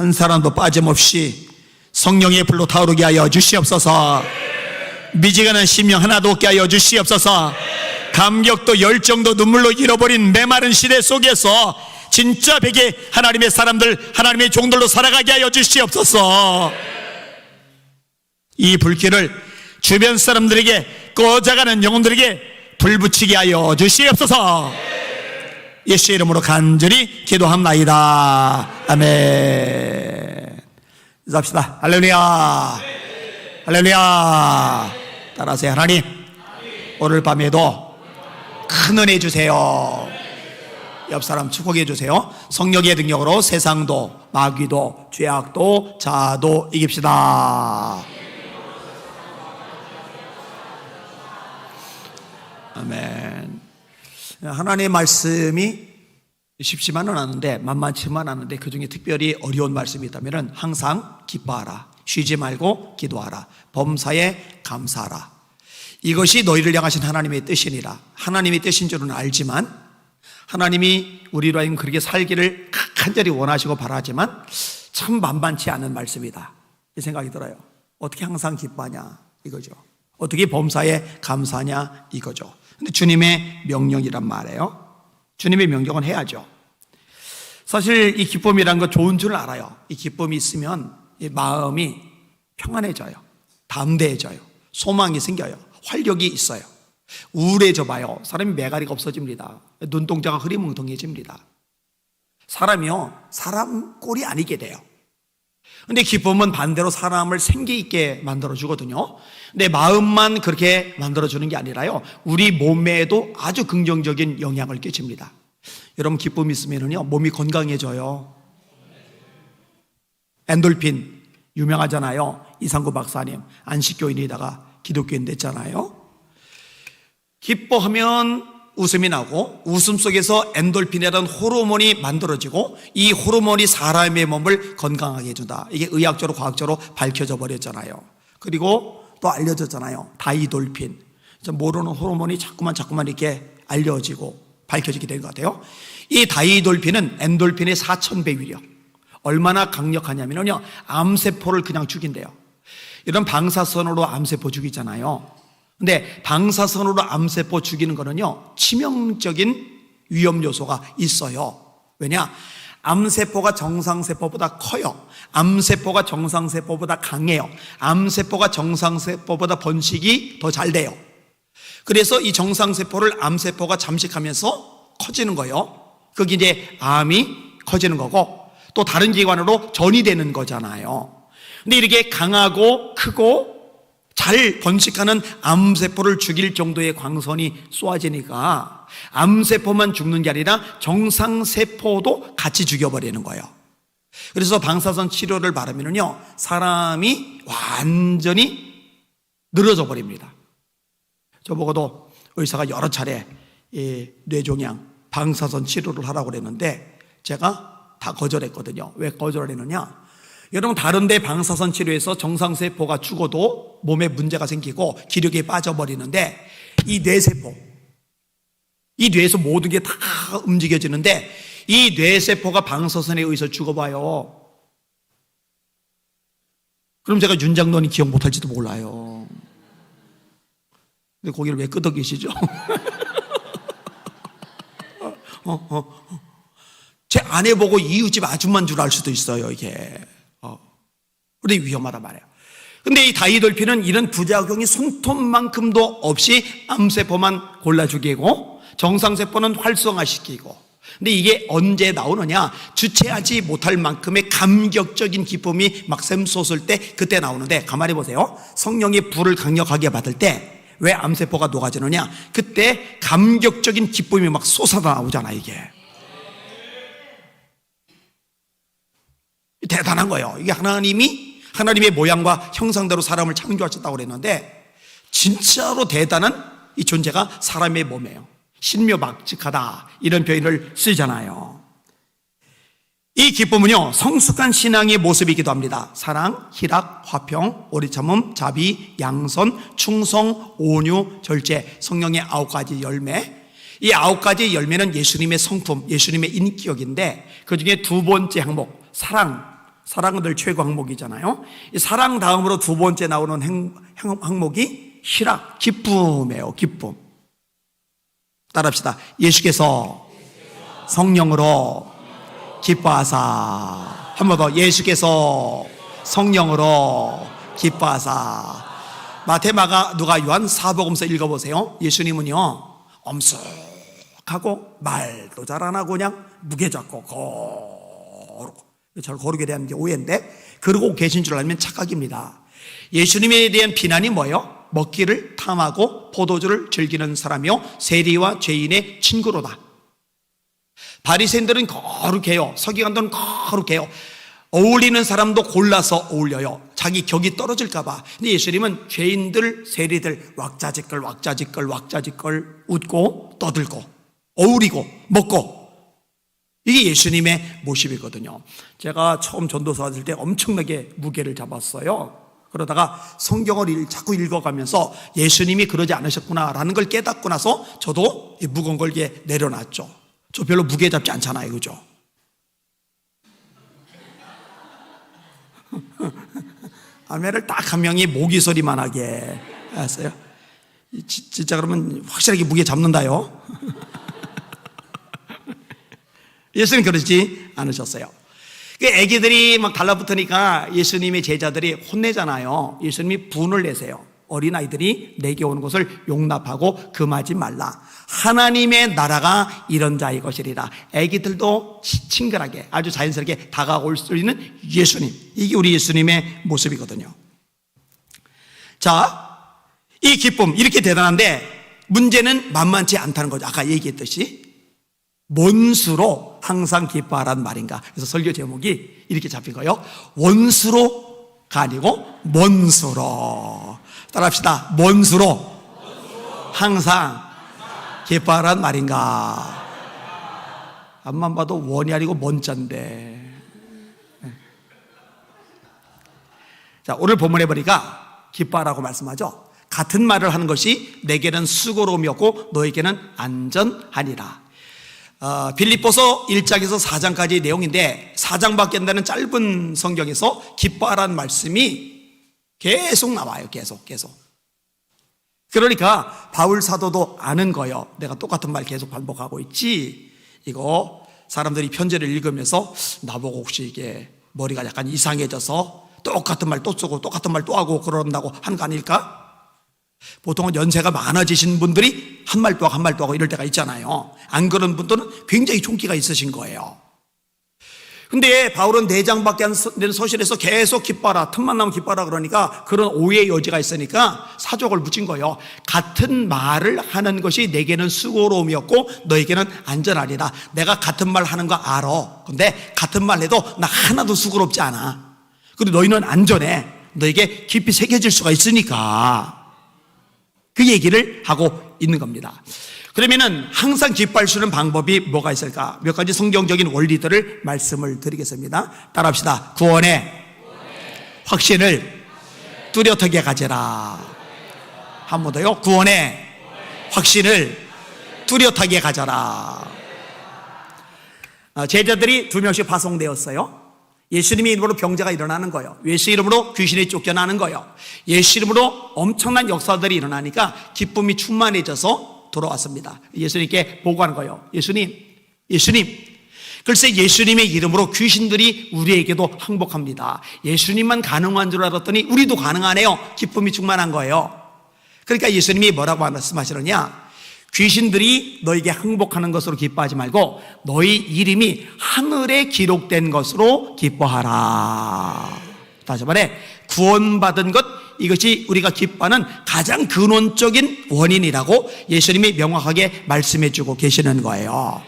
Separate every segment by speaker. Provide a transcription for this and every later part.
Speaker 1: 한 사람도 빠짐없이 성령의 불로 타오르게 하여 주시옵소서. 미지근한 심령 하나도 없게 하여 주시옵소서. 감격도 열정도 눈물로 잃어버린 메마른 시대 속에서 진짜 베개 하나님의 사람들, 하나님의 종들로 살아가게 하여 주시옵소서. 이 불길을 주변 사람들에게, 꺼져가는 영혼들에게 불붙이게 하여 주시옵소서. 예수의 이름으로 간절히 기도합나이다. 아멘. 인사합시다. 할렐루야, 할렐루야. 따라하세요. 하나님, 오늘 밤에도 큰 은혜 주세요. 옆 사람 축복해 주세요. 성령의 능력으로 세상도, 마귀도, 죄악도, 자아도 이깁시다. 아멘. 하나님의 말씀이 쉽지만은 않은데, 만만치만 않은데, 그 중에 특별히 어려운 말씀이 있다면 항상 기뻐하라, 쉬지 말고 기도하라, 범사에 감사하라. 이것이 너희를 향하신 하나님의 뜻이니라. 하나님의 뜻인 줄은 알지만, 하나님이 우리로 하여금 그렇게 살기를 간절히 원하시고 바라지만 참 만만치 않은 말씀이다, 이 생각이 들어요. 어떻게 항상 기뻐하냐 이거죠. 어떻게 범사에 감사하냐 이거죠. 근데 주님의 명령이란 말이에요. 주님의 명령은 해야죠. 사실 이 기쁨이란 거 좋은 줄 알아요. 이 기쁨이 있으면 이 마음이 평안해져요, 담대해져요, 소망이 생겨요, 활력이 있어요. 우울해져 봐요, 사람이 매가리가 없어집니다. 눈동자가 흐리멍텅해집니다. 사람이요, 사람 꼴이 아니게 돼요. 근데 기쁨은 반대로 사람을 생기 있게 만들어주거든요. 근데 마음만 그렇게 만들어주는 게 아니라요, 우리 몸에도 아주 긍정적인 영향을 끼칩니다. 여러분, 기쁨이 있으면요 몸이 건강해져요. 엔돌핀 유명하잖아요. 이상구 박사님 안식교인이다가 기독교인 됐잖아요. 기뻐하면 웃음이 나고, 웃음 속에서 엔돌핀이라는 호르몬이 만들어지고, 이 호르몬이 사람의 몸을 건강하게 해준다. 이게 의학적으로 과학적으로 밝혀져 버렸잖아요. 그리고 또 알려졌잖아요. 다이돌핀. 모르는 호르몬이 자꾸만 이렇게 알려지고 밝혀지게 된 것 같아요. 이 다이돌핀은 엔돌핀의 4000배 위력. 얼마나 강력하냐면요, 암세포를 그냥 죽인대요. 이런 방사선으로 암세포 죽이잖아요. 근데 방사선으로 암세포 죽이는 거는요, 치명적인 위험 요소가 있어요. 왜냐? 암세포가 정상세포보다 커요. 암세포가 정상세포보다 강해요. 암세포가 정상세포보다 번식이 더 잘 돼요. 그래서 이 정상세포를 암세포가 잠식하면서 커지는 거예요. 그게 이제 암이 커지는 거고, 또 다른 기관으로 전이 되는 거잖아요. 근데 이렇게 강하고 크고 잘 번식하는 암세포를 죽일 정도의 광선이 쏘아지니까 암세포만 죽는 게 아니라 정상세포도 같이 죽여버리는 거예요. 그래서 방사선 치료를 받으면요, 사람이 완전히 늘어져 버립니다. 저보고도 의사가 여러 차례 뇌종양 방사선 치료를 하라고 그랬는데 제가 다 거절했거든요. 왜 거절했느냐? 여러분, 다른 데 방사선 치료에서 정상세포가 죽어도 몸에 문제가 생기고 기력이 빠져버리는데, 이 뇌세포, 이 뇌에서 모든 게 다 움직여지는데, 이 뇌세포가 방사선에 의해서 죽어봐요. 그럼 제가 윤장론이 기억 못할지도 몰라요. 근데 거기를 왜 끄덕이시죠? 제 아내 보고 이웃집 아줌마인 줄 알 수도 있어요, 이게. 그런데 위험하단 말이에요. 근데 이 다이돌핀은 이런 부작용이 손톱만큼도 없이 암세포만 골라 죽이고, 정상세포는 활성화시키고. 근데 이게 언제 나오느냐? 주체하지 못할 만큼의 감격적인 기쁨이 막 샘솟을 때, 그때 나오는데, 가만히 보세요. 성령의 불을 강력하게 받을 때 왜 암세포가 녹아지느냐? 그때 감격적인 기쁨이 막 솟아나 나오잖아, 이게. 대단한 거예요. 이게 하나님의 모양과 형상대로 사람을 창조하셨다고 그랬는데, 진짜로 대단한 이 존재가 사람의 몸이에요. 신묘막측하다, 이런 표현을 쓰잖아요. 이 기쁨은요, 성숙한 신앙의 모습이기도 합니다. 사랑, 희락, 화평, 오래참음, 자비, 양선, 충성, 온유, 절제, 성령의 9가지 열매. 이 9가지 열매는 예수님의 성품, 예수님의 인격인데, 그 중에 두 번째 항목, 사랑, 사랑은 늘 최고 항목이잖아요. 이 사랑 다음으로 두 번째 나오는 항목이 희락, 기쁨이에요. 기쁨. 따라합시다. 예수께서 성령으로 기뻐하사. 한 번 더. 예수께서 성령으로 기뻐하사. 마태, 마가, 누가, 요한 사복음서 읽어보세요. 예수님은요 엄숙하고 말도 잘 안 하고 그냥 무게 잡고 거르고, 잘 거르게 대한 게 오해인데, 그러고 계신 줄 알면 착각입니다. 예수님에 대한 비난이 뭐예요? 먹기를 탐하고 포도주를 즐기는 사람이요 세리와 죄인의 친구로다. 바리새인들은 거룩해요. 서기관들은 거룩해요. 어울리는 사람도 골라서 어울려요. 자기 격이 떨어질까 봐. 근데 예수님은 죄인들, 세리들 왁자지껄 웃고 떠들고 어울리고 먹고, 이게 예수님의 모습이거든요. 제가 처음 전도서 왔을 때 엄청나게 무게를 잡았어요. 그러다가 성경을 자꾸 읽어가면서 예수님이 그러지 않으셨구나라는 걸 깨닫고 나서 저도 무거운 걸 내려놨죠. 저 별로 무게 잡지 않잖아요, 그죠? 아멘을 딱 한 명이 모기 소리만 하게 했어요. 진짜 그러면 확실하게 무게 잡는다요. 예수님 그러지 않으셨어요. 애기들이 막 달라붙으니까 예수님의 제자들이 혼내잖아요. 예수님이 분을 내세요. 어린아이들이 내게 오는 것을 용납하고 금하지 말라. 하나님의 나라가 이런 자의 것이리라. 애기들도 친근하게 아주 자연스럽게 다가올 수 있는 예수님, 이게 우리 예수님의 모습이거든요. 자, 이 기쁨 이렇게 대단한데 문제는 만만치 않다는 거죠. 아까 얘기했듯이 뭔 수로 항상 기뻐하란 말인가. 그래서 설교 제목이 이렇게 잡힌 거예요. 원수로가 아니고 뭔수로. 따라합시다. 뭔수로 항상 기뻐하란 말인가. 앞만 봐도 원이 아니고 먼자인데. 자, 오늘 본문에 보니까 기뻐하라고 말씀하죠. 같은 말을 하는 것이 내게는 수고로움이었고 너에게는 안전하니라. 빌립보서 1장에서 4장까지의 내용인데 4장밖에 안 되는 짧은 성경에서 기뻐하라는 말씀이 계속 나와요. 계속. 그러니까 바울 사도도 아는 거예요. 내가 똑같은 말 계속 반복하고 있지. 이거 사람들이 편지를 읽으면서 나보고 혹시 이게 머리가 약간 이상해져서 똑같은 말 또 쓰고 똑같은 말 또 하고 그런다고 하는 거 아닐까? 보통은 연세가 많아지신 분들이 한 말 또 하고 한 말 또 하고 이럴 때가 있잖아요. 안 그런 분들은 굉장히 총기가 있으신 거예요. 근데 바울은 4장밖에 안 되는 서신에서 계속 기뻐하라, 틈만 나면 기뻐하라 그러니까 그런 오해의 여지가 있으니까 사족을 붙인 거예요. 같은 말을 하는 것이 내게는 수고로움이었고 너에게는 안전하리라. 내가 같은 말 하는 거 알아. 근데 같은 말 해도 나 하나도 수고롭지 않아. 그리고 너희는 안전해. 너에게 깊이 새겨질 수가 있으니까 그 얘기를 하고 있는 겁니다. 그러면은 항상 기뻐할 수 있는 방법이 뭐가 있을까? 몇 가지 성경적인 원리들을 말씀을 드리겠습니다. 따라합시다. 구원의 확신을 뚜렷하게 가져라. 한 번 더요. 구원의 확신을 뚜렷하게 가져라. 제자들이 2명씩 파송되었어요. 예수님의 이름으로 병자가 일어나는 거예요. 예수 이름으로 귀신이 쫓겨나는 거예요. 예수 이름으로 엄청난 역사들이 일어나니까 기쁨이 충만해져서 돌아왔습니다. 예수님께 보고하는 거예요. 예수님. 글쎄 예수님의 이름으로 귀신들이 우리에게도 항복합니다. 예수님만 가능한 줄 알았더니 우리도 가능하네요. 기쁨이 충만한 거예요. 그러니까 예수님이 뭐라고 말씀하시느냐? 귀신들이 너에게 항복하는 것으로 기뻐하지 말고 너희 이름이 하늘에 기록된 것으로 기뻐하라. 다시 말해 구원받은 것, 이것이 우리가 기뻐하는 가장 근원적인 원인이라고 예수님이 명확하게 말씀해 주고 계시는 거예요.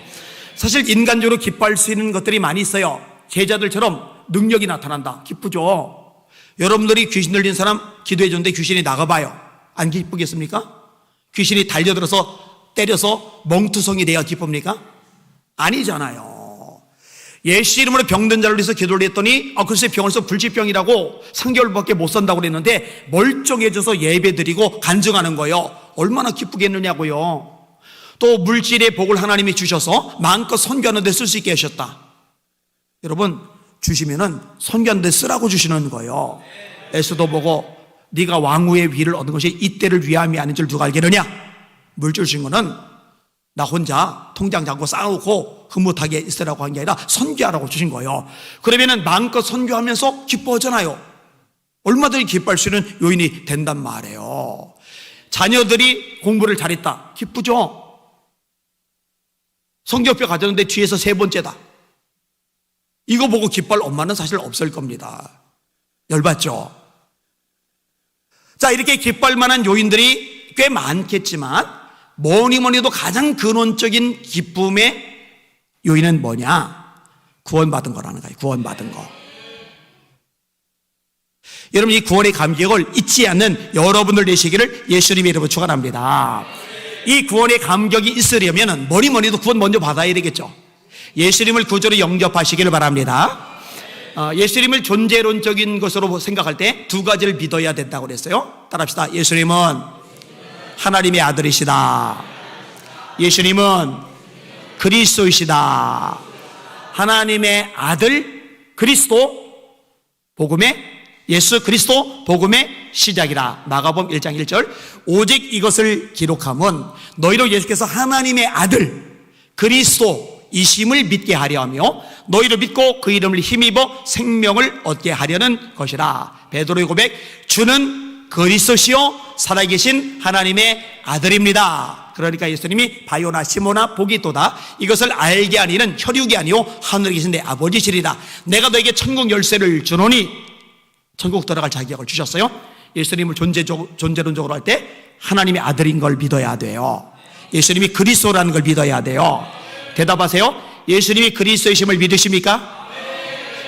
Speaker 1: 사실 인간적으로 기뻐할 수 있는 것들이 많이 있어요. 제자들처럼 능력이 나타난다. 기쁘죠. 여러분들이 귀신 들린 사람 기도해 줬는데 귀신이 나가봐요. 안 기쁘겠습니까? 귀신이 달려들어서 때려서 멍투성이 돼야 기쁩니까? 아니잖아요. 예수 이름으로 병든 자를 위해서 기도를 했더니 글쎄 병원에서 불치병이라고 3개월밖에 못 산다고 그랬는데 멀쩡해져서 예배드리고 간증하는 거예요. 얼마나 기쁘겠느냐고요. 또 물질의 복을 하나님이 주셔서 마음껏 선교하는 데 쓸 수 있게 하셨다. 여러분 주시면은 선교하는 데 쓰라고 주시는 거예요. 에스더 보고 네가 왕후의 위를 얻은 것이 이때를 위함이 아닌 줄 누가 알겠느냐? 물줄 주신 거는 나 혼자 통장 잡고 쌓아놓고 흐뭇하게 있으라고 한 게 아니라 선교하라고 주신 거예요. 그러면은 마음껏 선교하면서 기뻐하잖아요. 얼마든지 기뻐할 수 있는 요인이 된단 말이에요. 자녀들이 공부를 잘했다. 기쁘죠? 성적표 가졌는데 뒤에서 세 번째다. 이거 보고 기뻐할 엄마는 사실 없을 겁니다. 열받죠? 자, 이렇게 기뻐할 만한 요인들이 꽤 많겠지만 뭐니 해도 가장 근원적인 기쁨의 요인은 뭐냐? 구원받은 거라는 거예요. 구원받은 거. 여러분, 이 구원의 감격을 잊지 않는 여러분들 되시기를 예수님의 이름으로 축원합니다. 이 구원의 감격이 있으려면 뭐니 해도 구원 먼저 받아야 되겠죠. 예수님을 구주로 영접하시기를 바랍니다. 예수님을 존재론적인 것으로 생각할 때 두 가지를 믿어야 된다고 그랬어요. 따라합시다. 예수님은 하나님의 아들이시다. 예수님은 그리스도이시다. 하나님의 아들 그리스도 복음의 예수 그리스도 복음의 시작이라. 마가복음 1장 1절. 오직 이것을 기록함은 너희로 예수께서 하나님의 아들 그리스도 이심을 믿게 하려 하며 너희를 믿고 그 이름을 힘입어 생명을 얻게 하려는 것이라. 베드로의 고백. 주는 그리스도시요 살아계신 하나님의 아들입니다. 그러니까 예수님이 바요나 시모나 복이 있도다. 이것을 알게 하니는 혈육이 아니요 하늘에 계신 내 아버지시리라. 내가 너에게 천국 열쇠를 주노니 천국 들어갈 자격을 주셨어요. 예수님을 존재론적으로 할 때 하나님의 아들인 걸 믿어야 돼요. 예수님이 그리스도라는 걸 믿어야 돼요. 대답하세요. 예수님이 그리스도이심을 믿으십니까?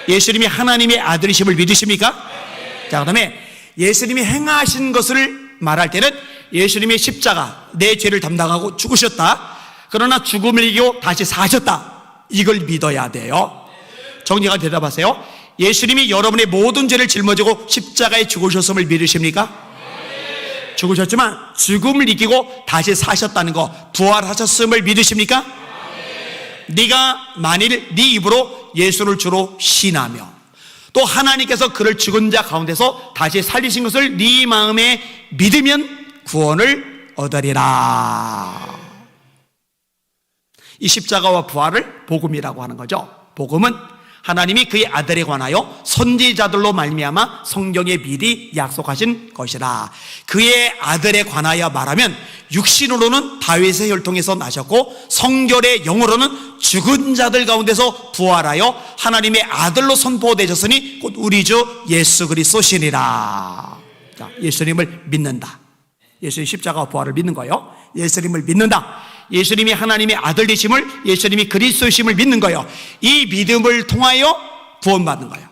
Speaker 1: 예수님이 하나님의 아들이심을 믿으십니까? 자, 그 다음에 예수님이 행하신 것을 말할 때는 예수님이 십자가 내 죄를 담당하고 죽으셨다. 그러나 죽음을 이기고 다시 사셨다. 이걸 믿어야 돼요. 정리가 대답하세요. 예수님이 여러분의 모든 죄를 짊어지고 십자가에 죽으셨음을 믿으십니까? 죽으셨지만 죽음을 이기고 다시 사셨다는 거, 부활하셨음을 믿으십니까? 네가 만일 네 입으로 예수를 주로 신하며 또 하나님께서 그를 죽은 자 가운데서 다시 살리신 것을 네 마음에 믿으면 구원을 얻으리라. 이 십자가와 부활을 복음이라고 하는 거죠. 복음은 하나님이 그의 아들에 관하여 선지자들로 말미암아 성경에 미리 약속하신 것이라. 그의 아들에 관하여 말하면 육신으로는 다윗의 혈통에서 나셨고 성결의 영으로는 죽은 자들 가운데서 부활하여 하나님의 아들로 선포되셨으니 곧 우리 주 예수 그리스도시니라. 자, 예수님을 믿는다. 예수님 십자가와 부활을 믿는 거예요. 예수님을 믿는다. 예수님이 하나님의 아들 되심을, 예수님이 그리스도이심을 믿는 거예요. 이 믿음을 통하여 구원받는 거예요.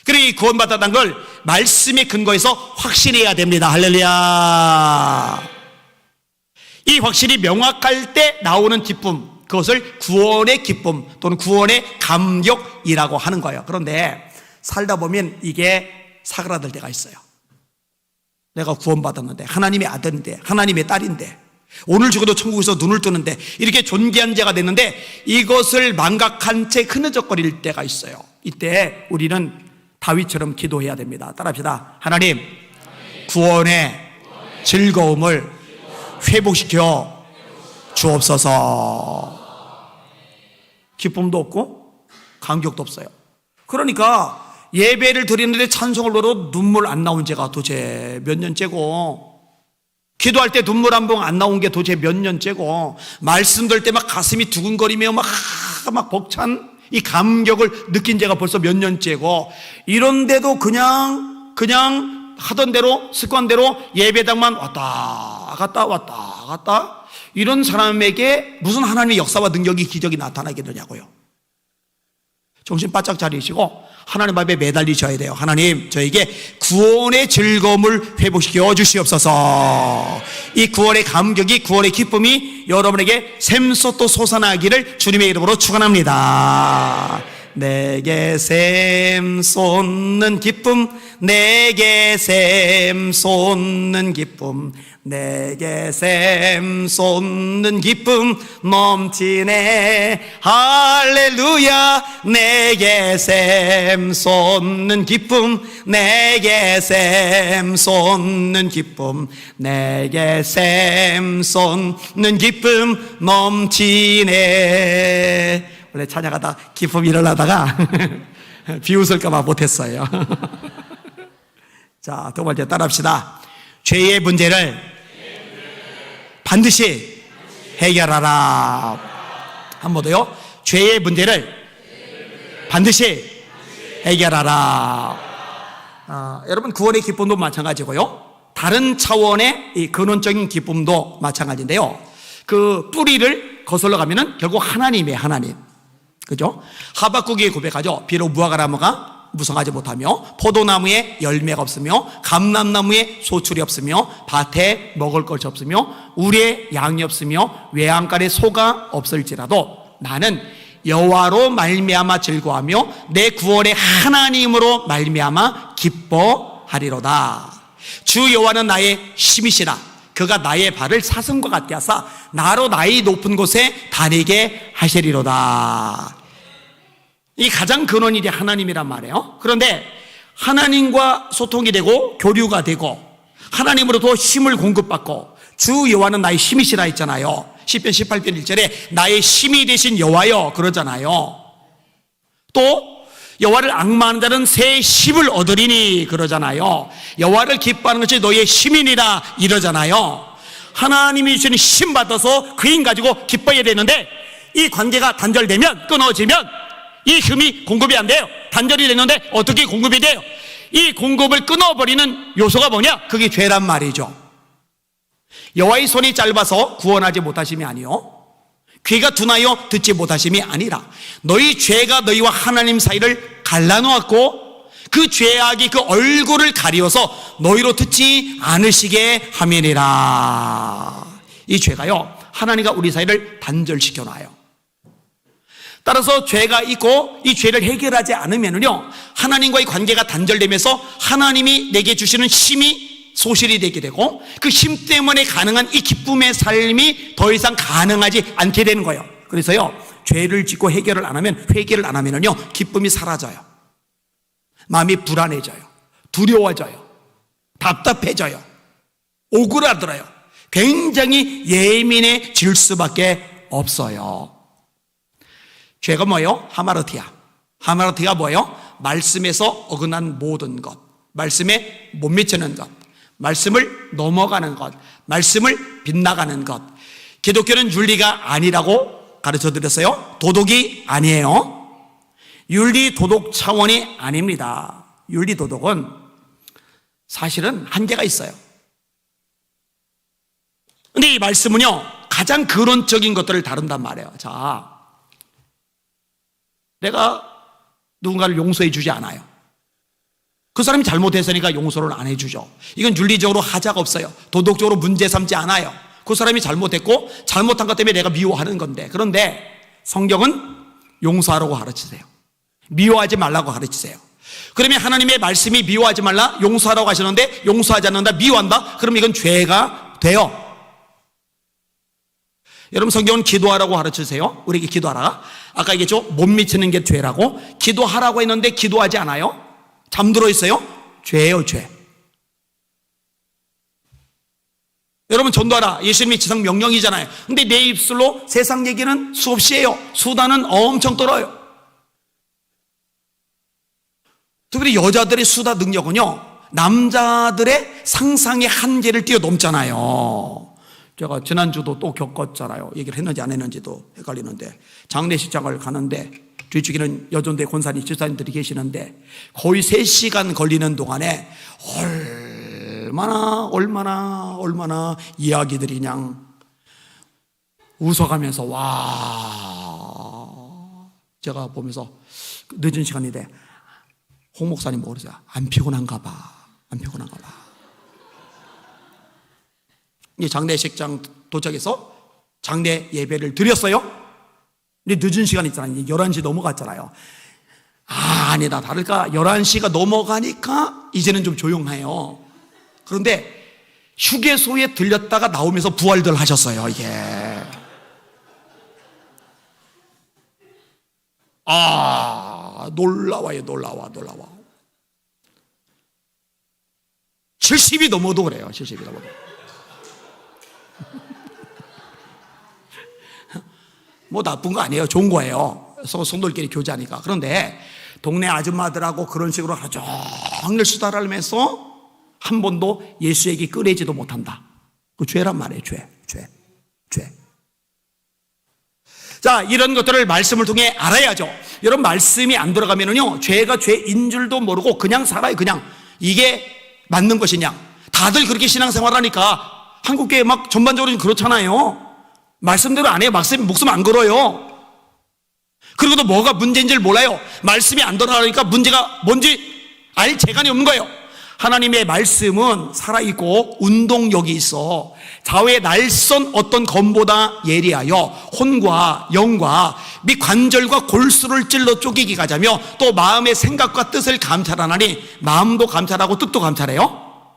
Speaker 1: 그리고 이 구원받았다는 걸 말씀의 근거에서 확신해야 됩니다. 할렐루야. 이 확신이 명확할 때 나오는 기쁨, 그것을 구원의 기쁨 또는 구원의 감격이라고 하는 거예요. 그런데 살다 보면 이게 사그라들 때가 있어요. 내가 구원받았는데, 하나님의 아들인데, 하나님의 딸인데, 오늘 죽어도 천국에서 눈을 뜨는데, 이렇게 존귀한 자가 됐는데 이것을 망각한 채 흐느적거릴 때가 있어요. 이때 우리는 다윗처럼 기도해야 됩니다. 따라합시다. 하나님, 구원의 즐거움을 회복시켜 주옵소서. 기쁨도 없고 감격도 없어요. 그러니까 예배를 드리는데 찬송을 들어도 눈물 안 나온 지가 도대체 몇 년째고, 기도할 때 눈물 한 번 안 나온 게 도대체 몇 년째고, 말씀 들을 때 막 가슴이 두근거리며 막 벅찬 이 감격을 느낀 지가 벌써 몇 년째고, 이런데도 그냥 하던 대로 습관대로 예배당만 왔다 갔다 이런 사람에게 무슨 하나님의 역사와 능력이 기적이 나타나겠느냐고요. 정신 바짝 차리시고 하나님 앞에 매달리셔야 돼요. 하나님, 저에게 구원의 즐거움을 회복시켜 주시옵소서. 이 구원의 감격이, 구원의 기쁨이 여러분에게 샘솟도 솟아나기를 주님의 이름으로 축원합니다. 내게 샘 솟는 기쁨, 내게 샘 솟는 기쁨, 내게 샘 솟는 기쁨 넘치네. 할렐루야. 내게 샘 솟는 기쁨, 내게 샘 솟는 기쁨, 내게 샘 솟는 기쁨 넘치네. 원래 찬양하다 기쁨이 일어나다가 비웃을까봐 못했어요. 자, 두 번째 따라합시다. 죄의 문제를 반드시 해결하라. 한 번 더요. 죄의 문제를 반드시 해결하라. 여러분, 구원의 기쁨도 마찬가지고요, 다른 차원의 이 근원적인 기쁨도 마찬가지인데요, 그 뿌리를 거슬러 가면은 결국 하나님이에요. 하나님. 그죠? 하박국이 고백하죠. 비록 무화과 나무가 무성하지 못하며 포도나무에 열매가 없으며 감람나무에 소출이 없으며 밭에 먹을 것이 없으며 우리에 양이 없으며 외양간에 소가 없을지라도 나는 여호와로 말미암아 즐거워하며 내 구원의 하나님으로 말미암아 기뻐하리로다. 주 여호와는 나의 힘이시라. 그가 나의 발을 사슴과 같게 하사 나로 나의 높은 곳에 다니게 하시리로다. 이 가장 근원이 하나님이란 말이에요. 그런데 하나님과 소통이 되고 교류가 되고 하나님으로부터 힘을 공급받고 주 여호와는 나의 힘이시라 했잖아요. 시편 18편 1절에 나의 힘이 되신 여호와여 그러잖아요. 또 여호와를 앙마하는 자는 새 힘을 얻으리니 그러잖아요. 여호와를 기뻐하는 것이 너의 힘이니라 이러잖아요. 하나님이 주시는 힘 받아서 그 힘 가지고 기뻐해야 되는데 이 관계가 단절되면, 끊어지면 이 힘이 공급이 안 돼요. 단절이 됐는데 어떻게 공급이 돼요? 이 공급을 끊어버리는 요소가 뭐냐? 그게 죄란 말이죠. 여호와의 손이 짧아서 구원하지 못하심이 아니요, 귀가 둔하여 듣지 못하심이 아니라 너희 죄가 너희와 하나님 사이를 갈라놓았고 그 죄악이 그 얼굴을 가리워서 너희로 듣지 않으시게 함이니라. 이 죄가요, 하나님과 우리 사이를 단절시켜 놔요. 따라서 죄가 있고 이 죄를 해결하지 않으면요, 하나님과의 관계가 단절되면서 하나님이 내게 주시는 힘이 소실이 되게 되고 그 힘 때문에 가능한 이 기쁨의 삶이 더 이상 가능하지 않게 되는 거예요. 그래서요, 죄를 짓고 해결을 안 하면, 회개를 안 하면요, 기쁨이 사라져요. 마음이 불안해져요. 두려워져요. 답답해져요. 오그라들어요. 굉장히 예민해질 수밖에 없어요. 죄가 뭐예요? 하마르티아. 하마르티가 뭐예요? 말씀에서 어긋난 모든 것, 말씀에 못 미치는 것, 말씀을 넘어가는 것, 말씀을 빗나가는 것. 기독교는 윤리가 아니라고 가르쳐 드렸어요. 도덕이 아니에요. 윤리 도덕 차원이 아닙니다. 윤리 도덕은 사실은 한계가 있어요. 근데 이 말씀은요, 가장 근원적인 것들을 다룬단 말이에요. 자, 내가 누군가를 용서해 주지 않아요. 그 사람이 잘못했으니까 용서를 안 해주죠. 이건 윤리적으로 하자가 없어요. 도덕적으로 문제 삼지 않아요. 그 사람이 잘못했고 잘못한 것 때문에 내가 미워하는 건데, 그런데 성경은 용서하라고 가르치세요. 미워하지 말라고 가르치세요. 그러면 하나님의 말씀이 미워하지 말라, 용서하라고 하시는데 용서하지 않는다, 미워한다, 그럼 이건 죄가 돼요. 여러분, 성경은 기도하라고 가르치세요. 우리에게 기도하라. 아까 얘기했죠? 못 미치는 게 죄라고. 기도하라고 했는데 기도하지 않아요? 잠들어 있어요? 죄예요, 죄. 여러분, 전도하라. 예수님의 지상 명령이잖아요. 근데 내 입술로 세상 얘기는 수없이 해요. 수단은 엄청 떨어요. 특히 여자들의 수다 능력은요, 남자들의 상상의 한계를 뛰어넘잖아요. 제가 지난주도 또 겪었잖아요. 얘기를 했는지 안 했는지도 헷갈리는데, 장례식장을 가는데 뒤쪽에는 여전대 권사님, 집사님들이 계시는데 거의 3시간 걸리는 동안에 얼마나 이야기들이 그냥 웃어가면서, 와, 제가 보면서 늦은 시간인데 홍 목사님 뭐 그러세요? 안 피곤한가 봐. 이제 장례식장 도착해서 장례 예배를 드렸어요. 근데 늦은 시간 있잖아요. 11시 넘어갔잖아요. 아니다 다를까 11시가 넘어가니까 이제는 좀 조용해요. 그런데 휴게소에 들렸다가 나오면서 부활들 하셨어요. 이게 놀라워요. 놀라워 70이 넘어도 그래요. 70이 넘어도 뭐 나쁜 거 아니에요. 좋은 거예요. 성도들끼리 교제하니까. 그런데 동네 아줌마들하고 그런 식으로 하루 종일 수다를 하면서 한 번도 예수 얘기 꺼내지도 못한다. 그 죄란 말이에요. 죄. 자, 이런 것들을 말씀을 통해 알아야죠. 여러분, 말씀이 안 들어가면은요, 죄가 죄인 줄도 모르고 그냥 살아요. 그냥 이게 맞는 것이냐. 다들 그렇게 신앙생활 하니까 한국교회 막 전반적으로 그렇잖아요. 말씀대로 안 해요. 목숨 안 걸어요. 그리고 또 뭐가 문제인지를 몰라요. 말씀이 안 들어가니까 문제가 뭔지 알 재간이 없는 거예요. 하나님의 말씀은 살아있고 운동력이 있어 좌우의 날선 어떤 검보다 예리하여 혼과 영과 및 관절과 골수를 찔러 쪼개기가 하며 또 마음의 생각과 뜻을 감찰하나니 마음도 감찰하고 뜻도 감찰해요.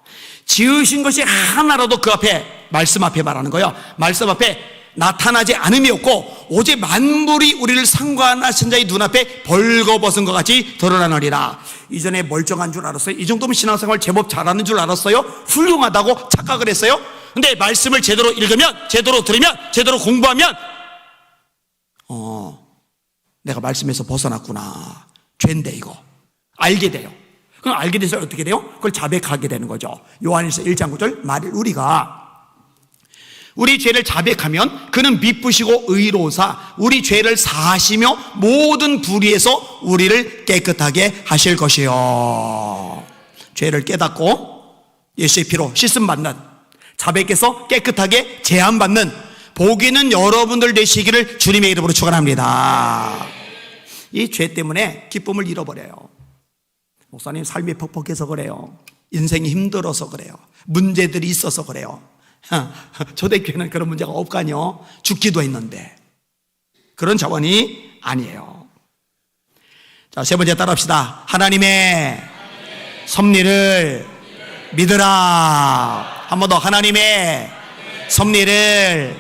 Speaker 1: 지으신 것이 하나라도 그 앞에 말씀 앞에 말하는 거예요. 말씀 앞에 나타나지 않음이 없고 오직 만물이 우리를 상관하신 자의 눈앞에 벌거벗은 것 같이 드러나느니라. 이전에 멀쩡한 줄 알았어요. 이 정도면 신앙생활 제법 잘하는 줄 알았어요. 훌륭하다고 착각을 했어요. 근데 말씀을 제대로 읽으면, 제대로 들으면, 제대로 공부하면 내가 말씀에서 벗어났구나. 죄인데 이거 알게 돼요. 그럼 알게 돼서 어떻게 돼요? 그걸 자백하게 되는 거죠. 요한일서 1장 9절 말을 우리 죄를 자백하면 그는 미쁘시고 의로우사 우리 죄를 사하시며 모든 불의에서 우리를 깨끗하게 하실 것이요. 죄를 깨닫고 예수의 피로 씻음받는, 자백해서 깨끗하게 제한받는 복 있는 여러분들 되시기를 주님의 이름으로 축원합니다. 이 죄 때문에 기쁨을 잃어버려요. 목사님 삶이 퍽퍽해서 그래요. 인생이 힘들어서 그래요. 문제들이 있어서 그래요. 초대교회는 그런 문제가 없거니요. 죽기도 했는데 그런 자원이 아니에요. 자, 세 번째 따라합시다. 하나님의 섭리를 믿으라. 한 번 더. 하나님의 섭리를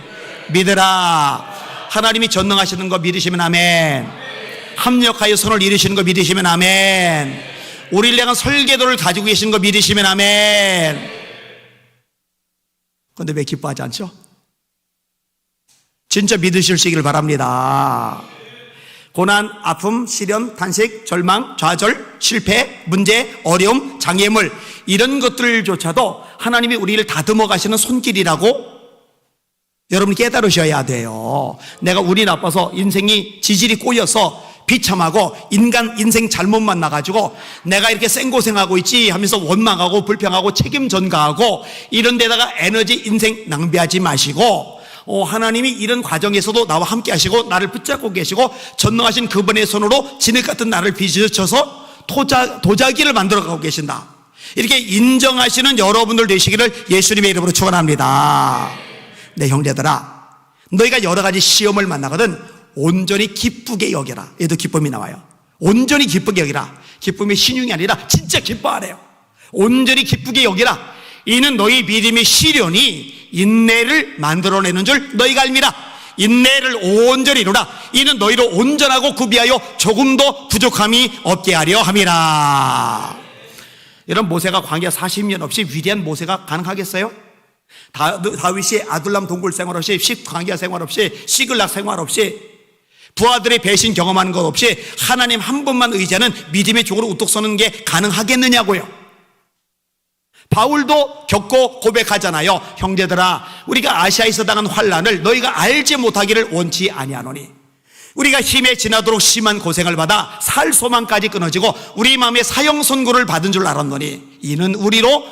Speaker 1: 믿으라. 하나님이 전능하시는 거 믿으시면 아멘. 합력하여 선을 이루시는 거 믿으시면 아멘. 우리를 향한 설계도를 가지고 계시는 거 믿으시면 아멘. 그런데 왜 기뻐하지 않죠? 진짜 믿으시기를 바랍니다. 고난, 아픔, 시련, 탄식, 절망, 좌절, 실패, 문제, 어려움, 장애물 이런 것들조차도 하나님이 우리를 다듬어 가시는 손길이라고 여러분이 깨달으셔야 돼요. 내가 운이 나빠서 인생이 지질이 꼬여서 비참하고 인생 잘못 만나가지고 내가 이렇게 생고생하고 있지 하면서 원망하고 불평하고 책임 전가하고 이런 데다가 에너지 인생 낭비하지 마시고 하나님이 이런 과정에서도 나와 함께 하시고 나를 붙잡고 계시고 전능하신 그분의 손으로 진흙 같은 나를 빚으셔서 도자기를 만들어가고 계신다. 이렇게 인정하시는 여러분들 되시기를 예수님의 이름으로 축원합니다. 네, 형제들아, 너희가 여러 가지 시험을 만나거든 온전히 기쁘게 여겨라. 얘도 기쁨이 나와요. 온전히 기쁘게 여기라. 기쁨이 신용이 아니라 진짜 기뻐하래요. 온전히 기쁘게 여기라. 이는 너희 믿음의 시련이 인내를 만들어내는 줄 너희가 알미라. 인내를 온전히 이루라. 이는 너희로 온전하고 구비하여 조금도 부족함이 없게 하려 함이라. 이런 모세가 광야 40년 없이 위대한 모세가 가능하겠어요? 다윗이 아둘람 동굴 생활 없이 광야 생활 없이 시글락 생활 없이 부하들의 배신 경험하는 것 없이 하나님 한 분만 의지하는 믿음의 종으로 우뚝 서는 게 가능하겠느냐고요. 바울도 겪고 고백하잖아요. 형제들아, 우리가 아시아에서 당한 환난을 너희가 알지 못하기를 원치 아니하노니 우리가 힘에 지나도록 심한 고생을 받아 살 소망까지 끊어지고 우리 마음에 사형 선고를 받은 줄 알았노니 이는 우리로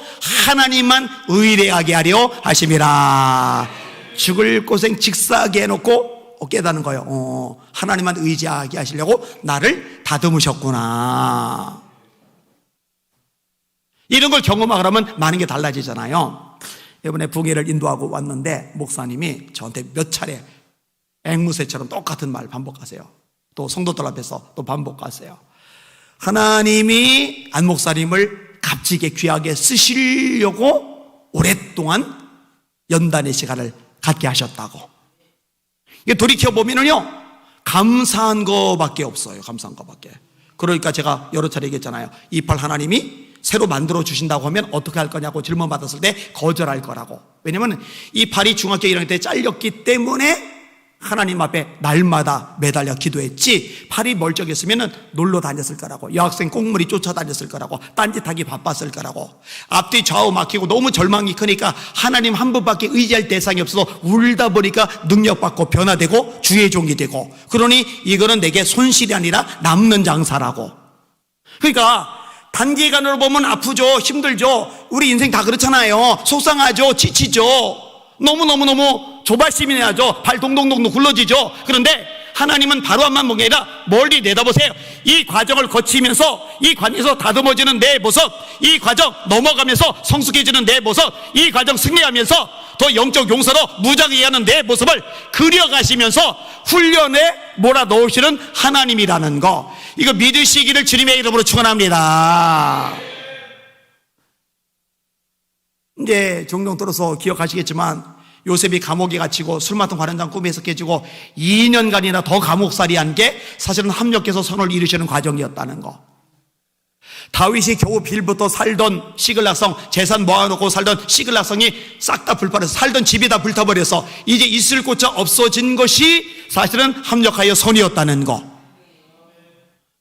Speaker 1: 하나님만 의뢰하게 하려 하심이라. 죽을 고생 직사하게 해놓고 깨닫는 거예요. 하나님만 의지하게 하시려고 나를 다듬으셨구나. 이런 걸 경험하려면 많은 게 달라지잖아요. 이번에 붕해를 인도하고 왔는데 목사님이 저한테 몇 차례 앵무새처럼 똑같은 말 반복하세요. 또 성도들 앞에서 또 반복하세요. 하나님이 안 목사님을 값지게 귀하게 쓰시려고 오랫동안 연단의 시간을 갖게 하셨다고. 이게 돌이켜보면요, 감사한 거밖에 없어요. 감사한 거밖에. 그러니까 제가 여러 차례 얘기했잖아요. 이 팔 하나님이 새로 만들어 주신다고 하면 어떻게 할 거냐고 질문 받았을 때 거절할 거라고. 왜냐면 이 팔이 중학교 1학년 때 잘렸기 때문에 하나님 앞에 날마다 매달려 기도했지, 팔이 멀쩡했으면 놀러 다녔을 거라고, 여학생 꽁무니 쫓아다녔을 거라고, 딴짓하기 바빴을 거라고, 앞뒤 좌우 막히고 너무 절망이 크니까 하나님 한 분밖에 의지할 대상이 없어서 울다 보니까 능력받고 변화되고 주의 종이 되고, 그러니 이거는 내게 손실이 아니라 남는 장사라고. 그러니까 단기간으로 보면 아프죠, 힘들죠. 우리 인생 다 그렇잖아요. 속상하죠, 지치죠, 너무너무 조바심이 나죠. 발 동동동 굴러지죠. 그런데 하나님은 바로 앞만 보게 아니라 멀리 내다보세요. 이 과정을 거치면서, 이 과정에서 다듬어지는 내 모습, 이 과정 넘어가면서 성숙해지는 내 모습, 이 과정 승리하면서 더 영적 용사로 무장해 하는 내 모습을 그려가시면서 훈련에 몰아넣으시는 하나님이라는 거, 이거 믿으시기를 주님의 이름으로 축원합니다. 이제 종종 들어서 기억하시겠지만 요셉이 감옥에 갇히고 술 맡은 관원장 꿈에서 깨지고 2년간이나 더 감옥살이 한 게 사실은 합력해서 선을 이루시는 과정이었다는 거. 다윗이 겨우 빌부터 살던 시글락성, 재산 모아놓고 살던 시글락성이 싹 다 불파해서 살던 집이 다 불타버려서 이제 있을 곳자 없어진 것이 사실은 합력하여 선이었다는 거.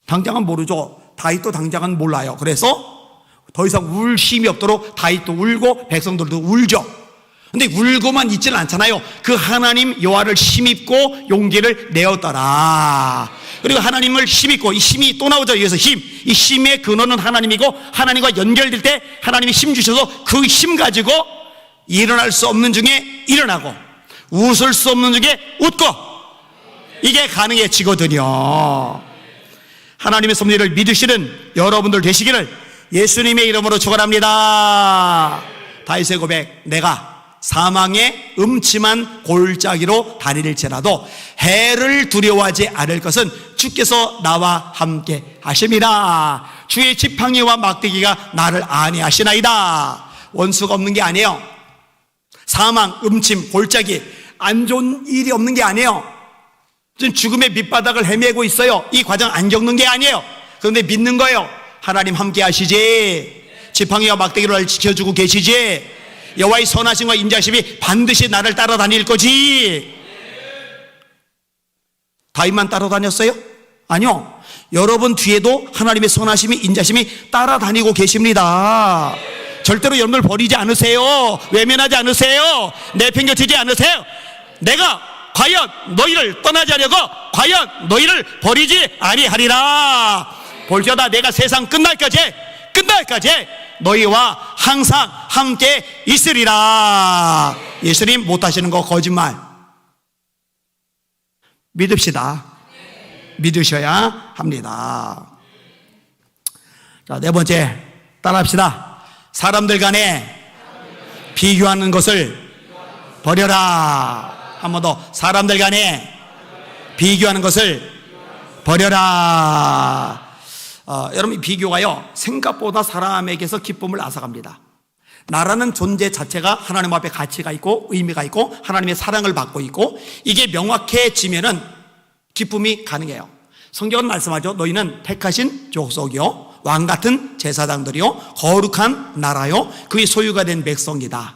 Speaker 1: 당장은 모르죠. 다윗도 당장은 몰라요. 그래서 더 이상 울 힘이 없도록 다윗도 울고 백성들도 울죠. 근데 울고만 있지는 않잖아요. 그 하나님 여호와를 힘입고 용기를 내었더라. 그리고 하나님을 힘입고, 이 힘이 또 나오죠. 여기서 힘, 이 힘의 근원은 하나님이고, 하나님과 연결될 때 하나님이 힘 주셔서 그 힘 가지고 일어날 수 없는 중에 일어나고, 웃을 수 없는 중에 웃고, 이게 가능해지거든요. 하나님의 섭리를 믿으시는 여러분들 되시기를 예수님의 이름으로 축원합니다. 다윗의 고백, 내가 사망의 음침한 골짜기로 다닐지라도 해를 두려워하지 않을 것은 주께서 나와 함께 하심이라. 주의 지팡이와 막대기가 나를 안위하시나이다. 원수가 없는 게 아니에요. 사망, 음침, 골짜기, 안 좋은 일이 없는 게 아니에요. 지금 죽음의 밑바닥을 헤매고 있어요. 이 과정 안 겪는 게 아니에요. 그런데 믿는 거예요. 하나님 함께 하시지, 지팡이와 막대기로 날 지켜주고 계시지, 여호와의 선하심과 인자심이 반드시 나를 따라다닐 거지. 다윗만 따라다녔어요? 아니요. 여러분 뒤에도 하나님의 선하심이 인자심이 따라다니고 계십니다. 절대로 여러분을 버리지 않으세요. 외면하지 않으세요. 내팽겨치지 않으세요. 내가 과연 너희를 떠나지 않으려고 과연 너희를 버리지 아니하리라. 볼지어다 내가 세상 끝날까지 너희와 항상 함께 있으리라. 예수님 못하시는 거 거짓말. 믿읍시다. 믿으셔야 합니다. 자, 네 번째 따라합시다. 사람들 간에 비교하는 것을 버려라. 한 번 더. 사람들 간에 비교하는 것을 버려라. 여러분, 비교가요, 생각보다 사람에게서 기쁨을 앗아갑니다. 나라는 존재 자체가 하나님 앞에 가치가 있고 의미가 있고 하나님의 사랑을 받고 있고, 이게 명확해지면은 기쁨이 가능해요. 성경은 말씀하죠. 너희는 택하신 족속이요, 왕같은 제사장들이요, 거룩한 나라요, 그의 소유가 된 백성이다.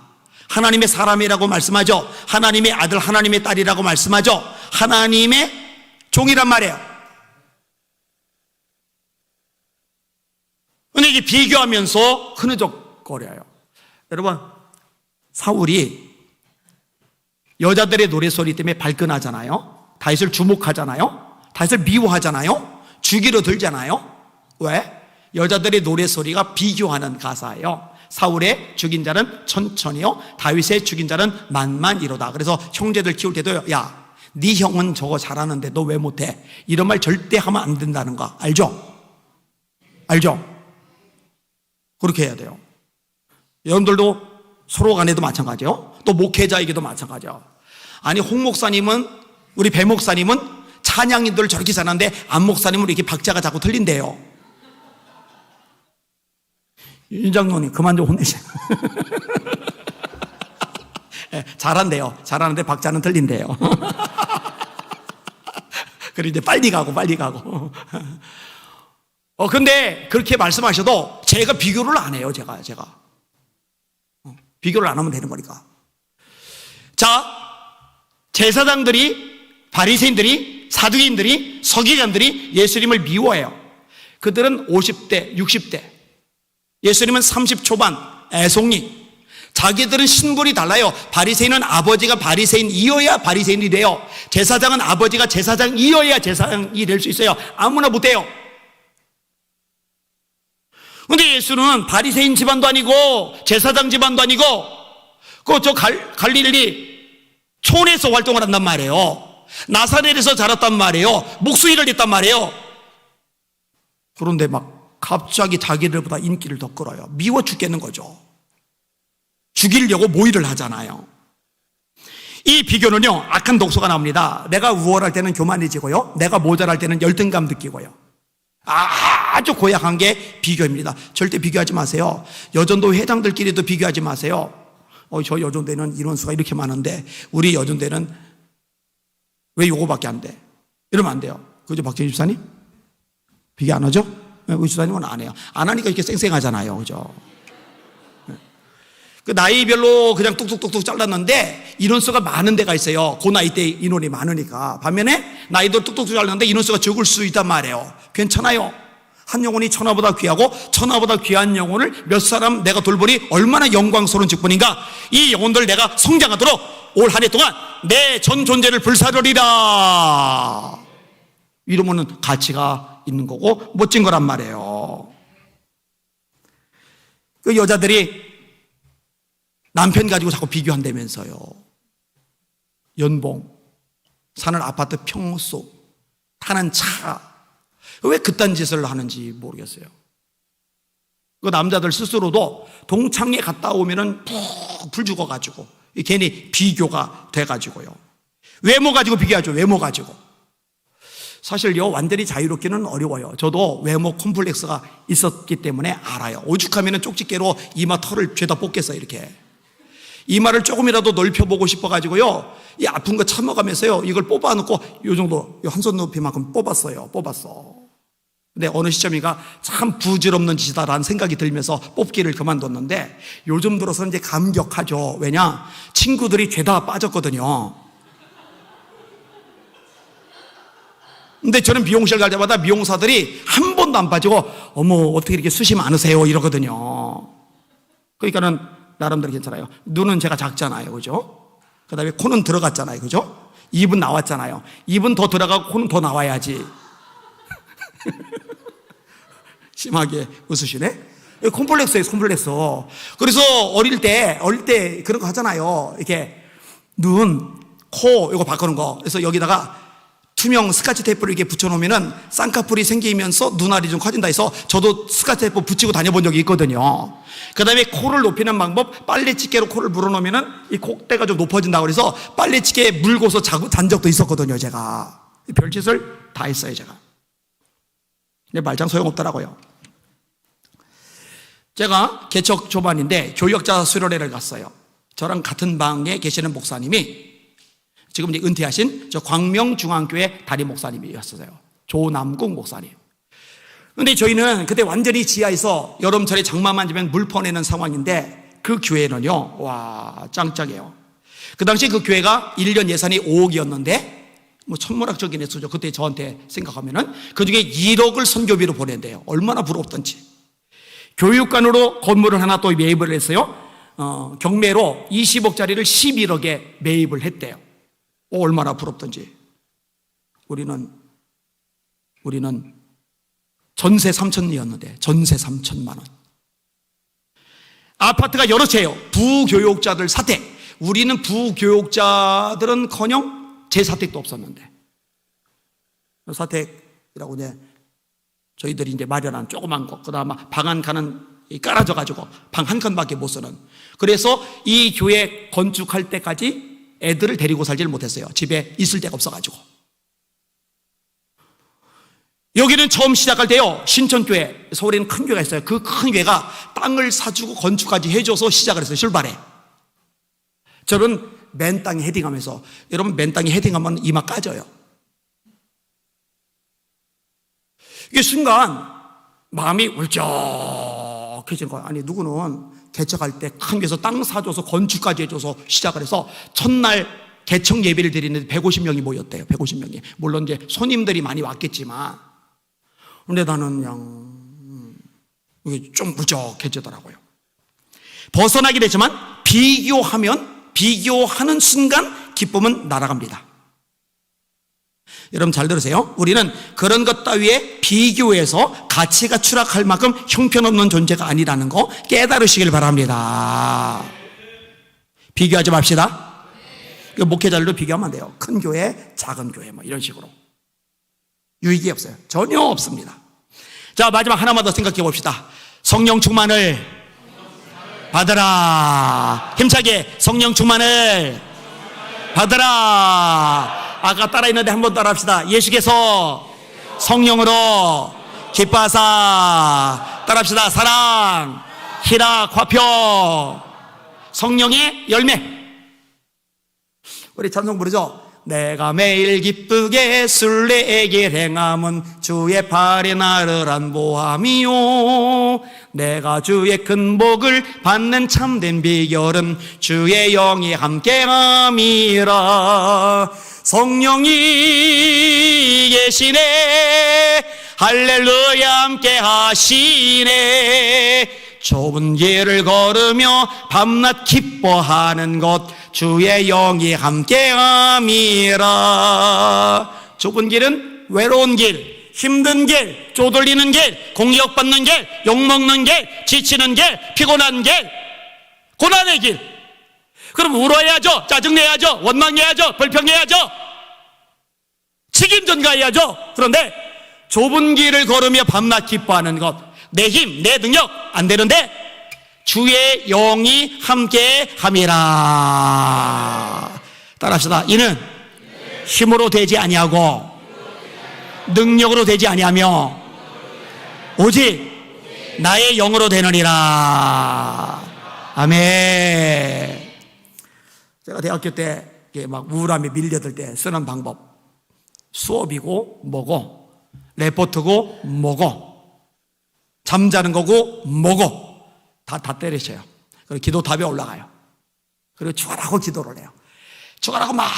Speaker 1: 하나님의 사람이라고 말씀하죠. 하나님의 아들, 하나님의 딸이라고 말씀하죠. 하나님의 종이란 말이에요. 근데 이게 비교하면서 흐느적거려요. 여러분, 사울이 여자들의 노래소리 때문에 발끈하잖아요. 다윗을 주목하잖아요. 다윗을 미워하잖아요. 죽이려 들잖아요. 왜? 여자들의 노래소리가 비교하는 가사예요. 사울의 죽인 자는 천천히요, 다윗의 죽인 자는 만만이로다. 그래서 형제들 키울 때도, 야, 네 형은 저거 잘하는데 너 왜 못해? 이런 말 절대 하면 안 된다는 거 알죠? 알죠? 그렇게 해야 돼요. 여러분들도 서로 간에도 마찬가지요. 또 목회자에게도 마찬가지요. 아니, 홍 목사님은, 우리 배 목사님은 찬양인들 저렇게 잘하는데 안 목사님은 이렇게 박자가 자꾸 틀린대요. 윤 장로님 그만 좀 혼내세요. 네, 잘한대요. 잘하는데 박자는 틀린대요. 그리고 이제 빨리 가고. 근데 그렇게 말씀하셔도 제가 비교를 안 해요. 제가. 비교를 안 하면 되는 거니까. 자, 제사장들이, 바리새인들이, 사두개인들이, 서기관들이 예수님을 미워해요. 그들은 50대, 60대. 예수님은 30 초반, 애송이. 자기들은 신분이 달라요. 바리새인은 아버지가 바리새인이어야 바리새인이 돼요. 제사장은 아버지가 제사장이어야 제사장이 될 수 있어요. 아무나 못해요. 근데 예수는 바리새인 집안도 아니고 제사장 집안도 아니고 저 갈릴리 촌에서 활동을 한단 말이에요. 나사렛에서 자랐단 말이에요. 목수일을 했단 말이에요. 그런데 막 갑자기 자기들보다 인기를 더 끌어요. 미워 죽겠는 거죠. 죽이려고 모의를 하잖아요. 이 비교는요, 악한 독소가 나옵니다. 내가 우월할 때는 교만해지고요, 내가 모자랄 때는 열등감 느끼고요. 아주 고약한 게 비교입니다. 절대 비교하지 마세요. 여전도 회장들끼리도 비교하지 마세요. 저 여전대는 인원수가 이렇게 많은데 우리 여전대는 왜 요거밖에 안 돼? 이러면 안 돼요. 그죠, 박재희 집사님? 비교 안 하죠? 우리 집사님은 안 해요. 안 하니까 이렇게 쌩쌩하잖아요. 그죠? 그 나이별로 그냥 뚝뚝뚝뚝 잘랐는데 인원수가 많은 데가 있어요. 그 나이 때 인원이 많으니까. 반면에 나이도 뚝뚝뚝 잘랐는데 인원수가 적을 수 있단 말이에요. 괜찮아요. 한 영혼이 천하보다 귀하고 천하보다 귀한 영혼을 몇 사람 내가 돌보니 얼마나 영광스러운 직분인가. 이 영혼들 내가 성장하도록 올 한 해 동안 내 전 존재를 불사르리라. 이러면은 가치가 있는 거고 멋진 거란 말이에요. 그 여자들이 남편 가지고 자꾸 비교한다면서요. 연봉, 사는 아파트 평수, 타는 차. 왜 그딴 짓을 하는지 모르겠어요. 그 남자들 스스로도 동창회 갔다 오면은 푹 죽어가지고 괜히 비교가 돼가지고요. 외모 가지고 비교하죠. 외모 가지고. 사실요, 완전히 자유롭기는 어려워요. 저도 외모 콤플렉스가 있었기 때문에 알아요. 오죽하면은 쪽집게로 이마 털을 죄다 뽑겠어요. 이렇게 이마를 조금이라도 넓혀보고 싶어가지고요, 이 아픈 거 참아가면서요 이걸 뽑아놓고 요 정도 한 손 높이만큼 뽑았어. 근데 어느 시점이가 참 부질없는 짓이다라는 생각이 들면서 뽑기를 그만뒀는데, 요즘 들어서는 이제 감격하죠. 왜냐, 친구들이 죄다 빠졌거든요. 근데 저는 미용실 갈 때마다 미용사들이 한 번도 안 빠지고 어머 어떻게 이렇게 숱이 많으세요 이러거든요. 그러니까는 나름대로 괜찮아요. 눈은 제가 작잖아요. 그죠? 그 다음에 코는 들어갔잖아요. 그죠? 입은 나왔잖아요. 입은 더 들어가고 코는 더 나와야지. 심하게 웃으시네? 콤플렉스예요, 콤플렉스. 그래서 어릴 때 그런 거 하잖아요. 이렇게 눈, 코, 이거 바꾸는 거. 그래서 여기다가 투명 스카치 테이프를 이렇게 붙여놓으면은 쌍꺼풀이 생기면서 눈알이 좀 커진다 해서 저도 스카치 테이프 붙이고 다녀본 적이 있거든요. 그 다음에 코를 높이는 방법, 빨래집게로 코를 물어놓으면은 이 콧대가 좀 높아진다고 그래서 빨래집게에 물고서 잔 적도 있었거든요, 제가. 별짓을 다 했어요, 제가. 근데 말짱 소용없더라고요. 제가 개척 초반인데 교역자 수련회를 갔어요. 저랑 같은 방에 계시는 목사님이 지금 이제 은퇴하신 저 광명중앙교회 담임 목사님이었어요. 조남국 목사님. 근데 저희는 그때 완전히 지하에서 여름철에 장마만 지면 물 퍼내는 상황인데, 그 교회는요, 와, 짱짱해요. 그 당시 그 교회가 1년 예산이 5억이었는데, 뭐 천문학적인 액수죠. 그때 저한테 생각하면은 그 중에 1억을 선교비로 보낸대요. 얼마나 부럽던지. 교육관으로 건물을 하나 또 매입을 했어요. 경매로 20억짜리를 11억에 매입을 했대요. 얼마나 부럽던지. 우리는 전세 3천이었는데 전세 3천만 원. 아파트가 여러 채예요. 부교육자들 사택. 우리는 부교육자들은커녕 재사택도 없었는데, 사택이라고 이제 저희들이 이제 마련한 조그만 거, 그다음 방 한 칸은 깔아져 가지고 방 한 칸밖에 못 쓰는. 그래서 이 교회 건축할 때까지 애들을 데리고 살지를 못했어요. 집에 있을 데가 없어가지고. 여기는 처음 시작할 때요, 신천교회, 서울에는 큰 교회가 있어요. 그 큰 교회가 땅을 사주고 건축까지 해줘서 시작을 했어요. 출발에. 저는 맨 땅에 헤딩하면서, 여러분 맨 땅에 헤딩하면 이마 까져요. 이게 순간 마음이 울적해지는 거예요. 아니, 누구는 개척할 때 큰 교회에서 땅 사줘서 건축까지 해줘서 시작을 해서 첫날 개척 예배를 드리는데 150명이 모였대요. 150명이. 물론 이제 손님들이 많이 왔겠지만, 근데 나는 그냥 이게 좀 무적해지더라고요. 벗어나게 되지만 비교하는 순간 기쁨은 날아갑니다. 여러분 잘 들으세요. 우리는 그런 것 따위에 비교해서 가치가 추락할 만큼 형편없는 존재가 아니라는 거 깨달으시길 바랍니다. 비교하지 맙시다. 목회자들도 비교하면 안 돼요. 큰 교회, 작은 교회 뭐 이런 식으로. 유익이 없어요. 전혀 없습니다. 자, 마지막 하나만 더 생각해 봅시다. 성령 충만을 받으라. 힘차게 성령 충만을 받으라. 아까 따라했는데 한번 따라 합시다. 예수께서 성령으로 기뻐하사. 따라 합시다. 사랑, 희락, 화평, 성령의 열매. 우리 찬송 부르죠. 내가 매일 기쁘게 순례길 행함은 주의 팔에 나를 안보함이요. 내가 주의 큰 복을 받는 참된 비결은 주의 영이 함께함이라. 성령이 계시네. 할렐루야 함께 하시네. 좁은 길을 걸으며 밤낮 기뻐하는 것 주의 영이 함께함이라. 좁은 길은 외로운 길, 힘든 길, 쪼들리는 길, 공격받는 길, 욕먹는 길, 지치는 길, 피곤한 길, 고난의 길. 그럼 울어야죠, 짜증내야죠, 원망해야죠, 불평해야죠, 책임 전가해야죠. 그런데 좁은 길을 걸으며 밤낮 기뻐하는 것, 내 힘, 내 능력 안 되는데 주의 영이 함께함이라. 따라합시다. 이는 힘으로 되지 아니하고 능력으로 되지 아니하며 오직 나의 영으로 되느니라. 아멘. 제가 대학교 때 막 우울함에 밀려들 때 쓰는 방법, 수업이고 뭐고, 레포트고 뭐고, 잠자는 거고 뭐고 다 때리셔요. 그리고 기도 답이 올라가요. 그리고 죽어라고 기도를 해요. 죽어라고 막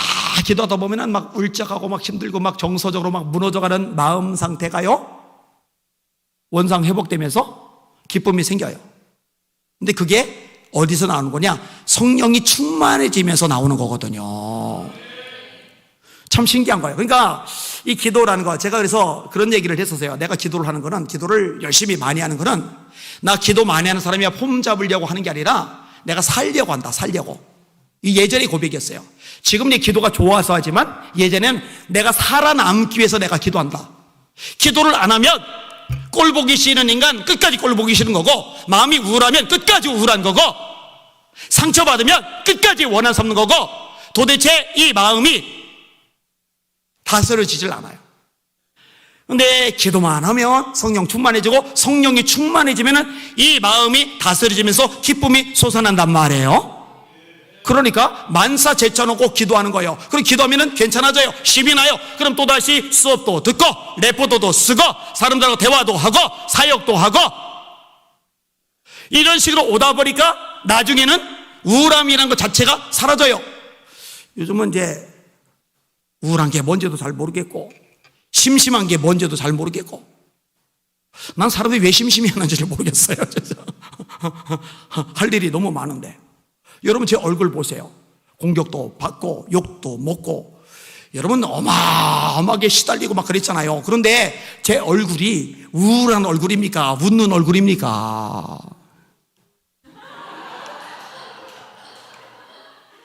Speaker 1: 기도하다 보면은 막 울적하고 막 힘들고 막 정서적으로 막 무너져가는 마음 상태가요, 원상 회복되면서 기쁨이 생겨요. 근데 그게 어디서 나오는 거냐? 성령이 충만해지면서 나오는 거거든요. 참 신기한 거예요. 그러니까 이 기도라는 거, 제가 그래서 그런 얘기를 했었어요. 내가 기도를 하는 거는, 기도를 열심히 많이 하는 거는, 나 기도 많이 하는 사람이 폼 잡으려고 하는 게 아니라 내가 살려고 한다. 살려고. 이 예전의 고백이었어요. 지금 내 기도가 좋아서 하지만 예전엔 내가 살아남기 위해서 내가 기도한다. 기도를 안 하면 꼴 보기 싫은 인간 끝까지 꼴 보기 싫은 거고, 마음이 우울하면 끝까지 우울한 거고, 상처받으면 끝까지 원한 삼는 거고, 도대체 이 마음이 다스려지질 않아요. 근데 기도만 하면 성령 충만해지고, 성령이 충만해지면 이 마음이 다스려지면서 기쁨이 솟아난단 말이에요. 그러니까 만사 제쳐놓고 기도하는 거예요. 그럼 기도하면 괜찮아져요. 힘이 나요. 그럼 또다시 수업도 듣고 레포트도 쓰고 사람들하고 대화도 하고 사역도 하고, 이런 식으로 오다 보니까 나중에는 우울함이라는 것 자체가 사라져요. 요즘은 이제 우울한 게 뭔지도 잘 모르겠고, 심심한 게 뭔지도 잘 모르겠고, 난 사람들이 왜 심심해하는지를 모르겠어요. 할 일이 너무 많은데. 여러분 제 얼굴 보세요. 공격도 받고 욕도 먹고, 여러분 어마어마하게 시달리고 막 그랬잖아요. 그런데 제 얼굴이 우울한 얼굴입니까? 웃는 얼굴입니까?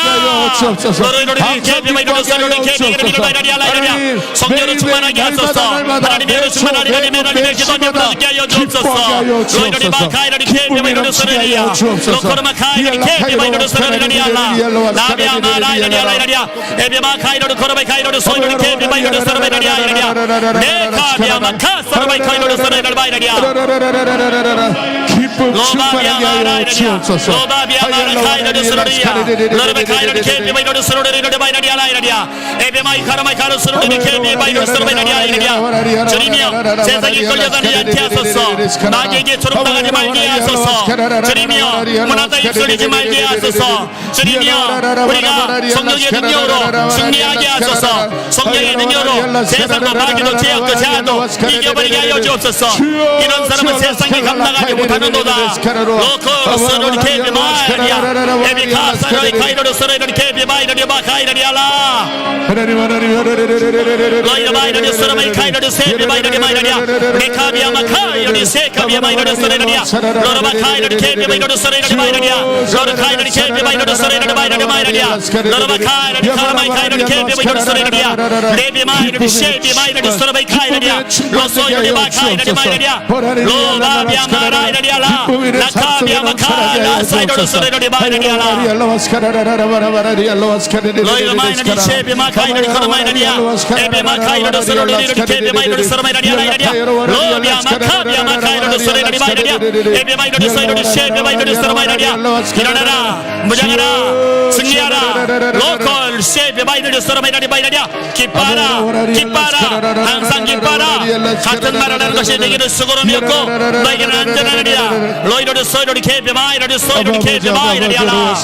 Speaker 2: 하여 주옵소서.
Speaker 3: 성령으로 충만하게 하소서. 하나님의 충만한 하나님의 기도를 부르게 하여 주옵소서. 로이로리 마카이로리 케비마이로리 소리리야 로코르마 카이로리 케비마이로리 소리리야 라비아 마라이로리야 에비마 카이로리 코르마 카이로리 소리로리 케비마이로리 소리리야 네카비아 마카 소르마 카이로리 소리리야
Speaker 2: 기뻐하여 기쁨 충만하게 하여 주옵소서.
Speaker 3: 로바비아 마라 카이로드 소로리아 로르베 카이로드 케비 바이로드 소로리로드 바이라디아 라이라디아 에베마이 카라마이 카로 소로리니 케비 바이로드 소로리라디아 라이라디아 주님이여 세상에 끌려가지 않게 하소서 마귀에게 조롱당하지 말게 하소서 주님이여 문화다 입술리지 말게 하소서 주님이여 우리가 성령의 능력으로 승리하게 하소서 성령의 능력으로 세상과 마귀도 죄악도 자아도 이겨버리게 하여 주옵소서 이런 사람은 세상에 감당하지 못하는도다 로코 소로리 케비 마이라디아 에비카 사로리 카이로드 소로리 케비 바이라디아 바카이라디아라 로이라 바이라디아 소로리 카이로드 세비 바이라디아 마이라디아 메카비아 마카이로디 세카비아 바이라디아 소로리라디아 로라바 카이로디 케비 바이라디아 소로리라디아 마이라디아 로라 카이로디 케비 바이라디아 소로리라디아 마이라디아 마이라디아 로라바 카이로디 카라마이 카이로디 케비 바이라디아 소로리라디아 레비 마이로디 셰비 마이라디아 소로바이 카이라디아 로소이로디 바카이라디아 마이라디아 로바비아 마라이라디아라 나카비아 마카이라 사이로디 소로리라디아 마이라디아라 로이라 마이라디 셰비 마카이로디 코라마이라디아 에비 마카이로디 소로리라디 케비 바이라디아 소로마이라디아 라이라디아 로비아 마카비아 마카이로디 소로리라디 마이라디아 에비 마이로디 소이로디 셰비 바이라디아 소로마이라디아 일어나라 무장하라 승리하라 로컬 셰비 바이라디아 소로마이라디 마이라디아 기뻐하라 기뻐하라 항상 기뻐하라 같은 말을 하는 것이 내게는 수고름이 없고 너에게는 안전하리라 로이로디 소이로디 케비 마이라디 소이로디 케비 마이라디아라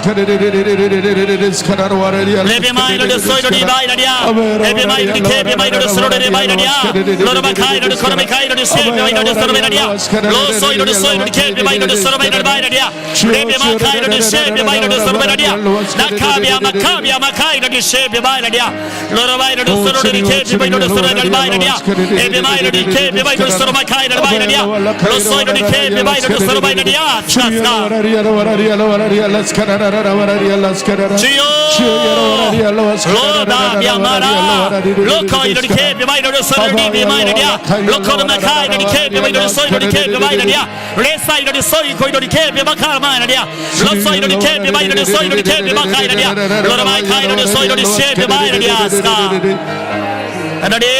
Speaker 3: 레비 마이로디 소이로디 마이라디아 에비 마이로디 케비 마이로디 소로리라디 마이라디아 로르바 카이로디 코라미 카이로디 셰비 마이로디 소로마이라디아 로 소이로디 소이로디 케비 마이로디 소로마이라디 마이라디아 레비 마카이로디 셰비 마이로디 소로마이라디아 나카비아 마카비아 마카이로디 셰비 마이라디아 로르바이로디 소로리디 케비 마이로디 소로마이라디 마이라디아 에비 마이로디 케비 마이로디 소로마이카이로디 마이라디아 로 소이로디 케비 마이로디 소로마이라디아 차스가 주여 로다비아 마라 로코이로디 케비 마이로디 소로리디 마이라디아 로코르마 카이로디 케비 마이로디 소이로디 케비 마이라디아 레사이로디 소이코이로디 케비 마카라 마이라디아 로소이로디 케비 마이로디 소이로디 케비 마카이라디아 로르마 카이로디 소이로디 셰비 마이라디아 스가 하나님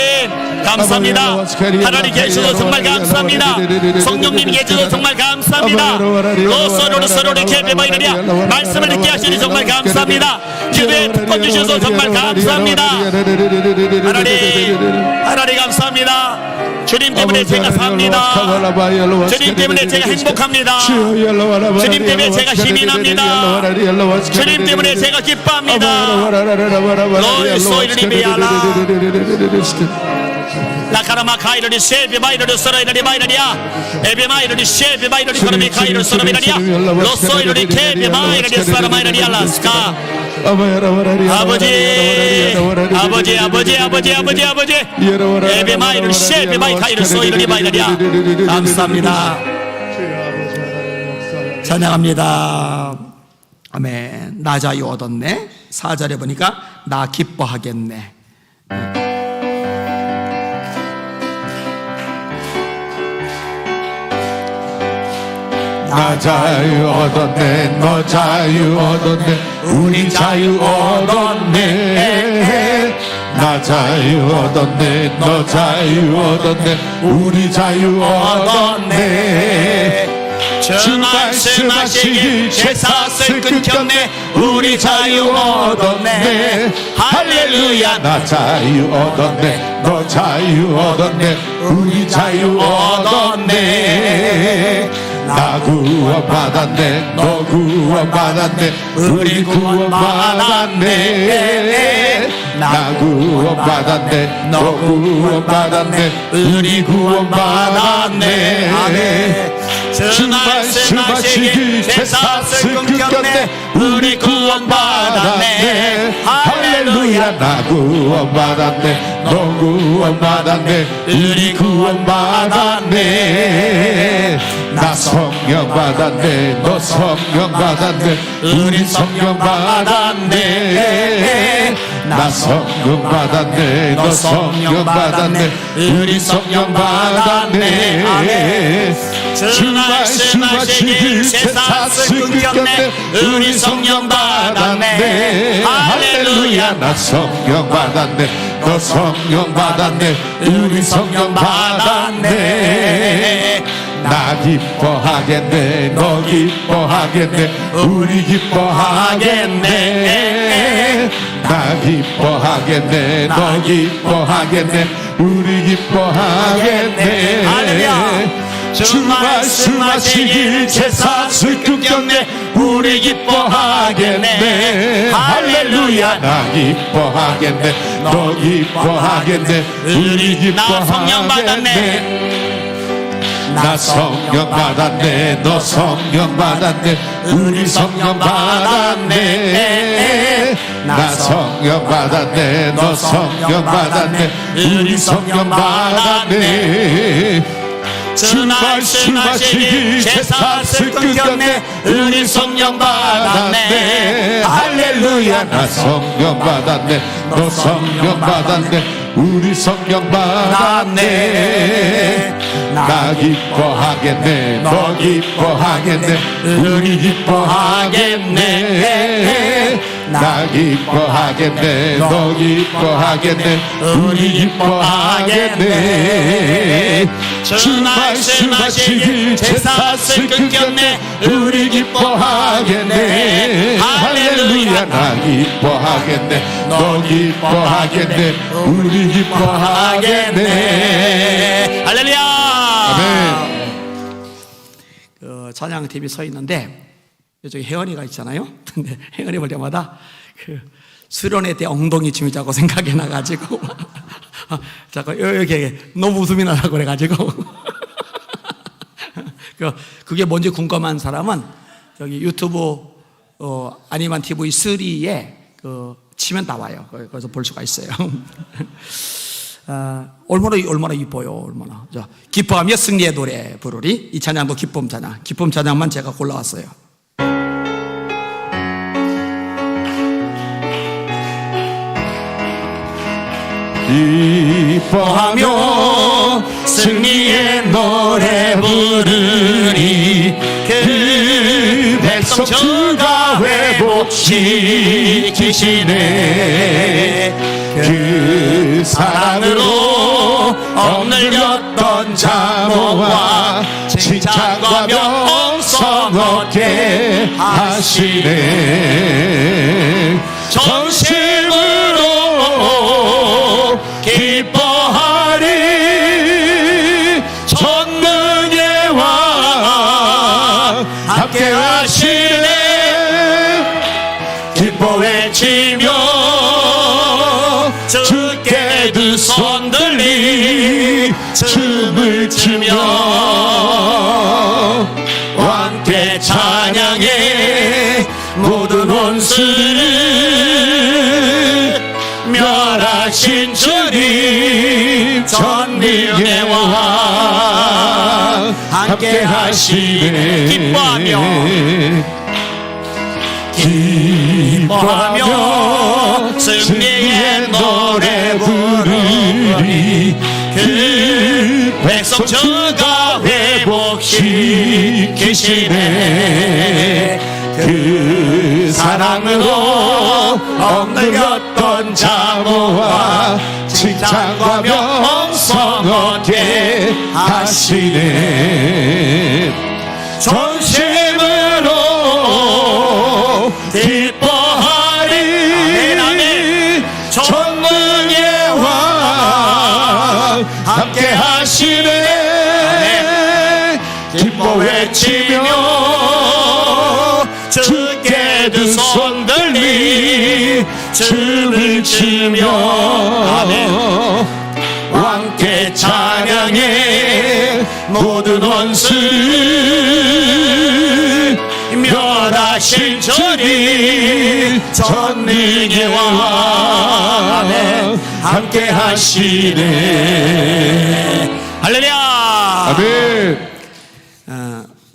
Speaker 3: 감사합니다. 하나님 계셔서 정말 감사합니다. 성령님 계셔서 정말 감사합니다. 로소로로 서로를 케베바이라디아 말씀을 듣게 하시니 정말 감사합니다. 기도에 특권 주셔서 정말 감사합니다. 하나님 감사합니다. 주님 때문에 제가 삽니다. 주님 때문에 제가 행복합니다. 주님 때문에 제가 힘이 납니다. 주님 때문에 제가 기뻐합니다. 로소이르리비아라 라카라마 카이로디 셰비 마이로디 소라이라디 마이라디아 에비 마이로디 셰비 마이로디 코라미 카이로디 소라미라디아 로소이로디 케비 마이로디 소라마이라디아 라스카 아버지 에비 마이로디 셰비 마이 카이로디 소이로디 마이라디아 감사합니다. 찬양합니다. 아멘. 나 자유 얻었네. 4절에 보니까 나 기뻐하겠네.
Speaker 2: 나 자유 얻었네 너 자유 얻었네 우리 자유 얻었네 나 자유 얻었네 너 자유 얻었네 우리 자유 얻었네 주 말씀하시길 제사슬 끊겼네 우리 자유 얻었네 할렐루야 나 자유 얻었네 너 자유 얻었네 우리 자유 얻었네 나 구원받았네 너 구원받았네 우리 구원받았네 나 구원받았네 너 구원받았네 우리 구원받았네 주 말씀하시길 제사슬 끊겼네 우리 구원받았네 할렐루야 나 구원받았네 너 구원받았네 우리 구원받았네 나 성령 받았네 너 성령 받았네 우리 성령 받았네 나 성령 받았네 너 성령 받았네 우리 성령 받았네 주 말씀하시길 제사슬 끊겼네 우리 성령 받았네 할렐루야 나 성령 받았네 너 성령 받았네 우리 성령 받았네 나 나 기뻐하겠네 너 기뻐하겠네 우리 기뻐하겠네 나 기뻐하겠네 너 기뻐하겠네 우리 기뻐하겠네
Speaker 3: 할렐루야. 주 말씀하시길 제사슬 끊겼네 우리 기뻐하겠네 할렐루야.
Speaker 2: 나 기뻐하겠네 너 기뻐하겠네 우리
Speaker 3: 나 성령 받았네
Speaker 2: 기뻐하겠네 나 성령 받았네 너 성령 받았네 우리 성령 받았네 나 성령 받았네 너 성령 받았네 우리 성령 받았네
Speaker 3: 주 말씀하시길 제사슬 끊겼네 우리 성령 받았네
Speaker 2: 할렐루야 나 성령 받았네 너 성령 받았네 우리 성령 받았네 나 기뻐하겠네 너 기뻐하겠네 우리 기뻐하겠네 나 기뻐하겠네 너 기뻐하겠네 우리 기뻐하겠네 주 말씀하시길 제사슬 끊겼네 우리 기뻐하겠네 할렐루야 나 기뻐하겠네 너 기뻐하겠네 우리 기뻐하겠네
Speaker 3: 할렐루야.
Speaker 2: 아멘.
Speaker 1: 그 찬양팀이 서 있는데 이쪽에 혜원이가 있잖아요. 근데 혜원이 볼 때마다 그 수련회 때 엉덩이 춤이 자꾸 생각이 나가지고 자꾸 여기 너무 웃음이 나라고 그래가지고 그게 뭔지 궁금한 사람은 여기 유튜브 아니만 TV 3에 치면 나와요. 거기서 볼 수가 있어요. 얼마나 이뻐요, 얼마나. 자, 기뻐하며 승리의 노래 부르리. 이 찬양도 기쁨 찬양. 기쁨 찬양만 제가 골라왔어요.
Speaker 2: 기뻐하며 승리의 노래 부르리 그 백성 주가 회복시키시네 그 사랑으로 억눌렸던 자모와 칭찬과 명성 얻게 하시네 전심으로 기뻐하리 전능의 왕 함께 하시네 기뻐 외치며 주께 두 손 들리 춤을 추며 왕께 찬양해 모든 원수를 멸하신 주님 전능의 왕 함께 하시네 기뻐하며 승리의 노래 부르리 그 백성 주가 회복시키시네 그 사랑으로 억눌렸던 자모와 칭찬과 명성 얻게 하시네 전심으로 기뻐하리 전능의 왕 함께 하시네 기뻐 외치며 주께 두 손 들리 춤을 추며 왕께 찬양해 모든 원수를 멸하신 주님 전능의 왕 함께 하시네
Speaker 3: 할렐루야.
Speaker 2: 아멘.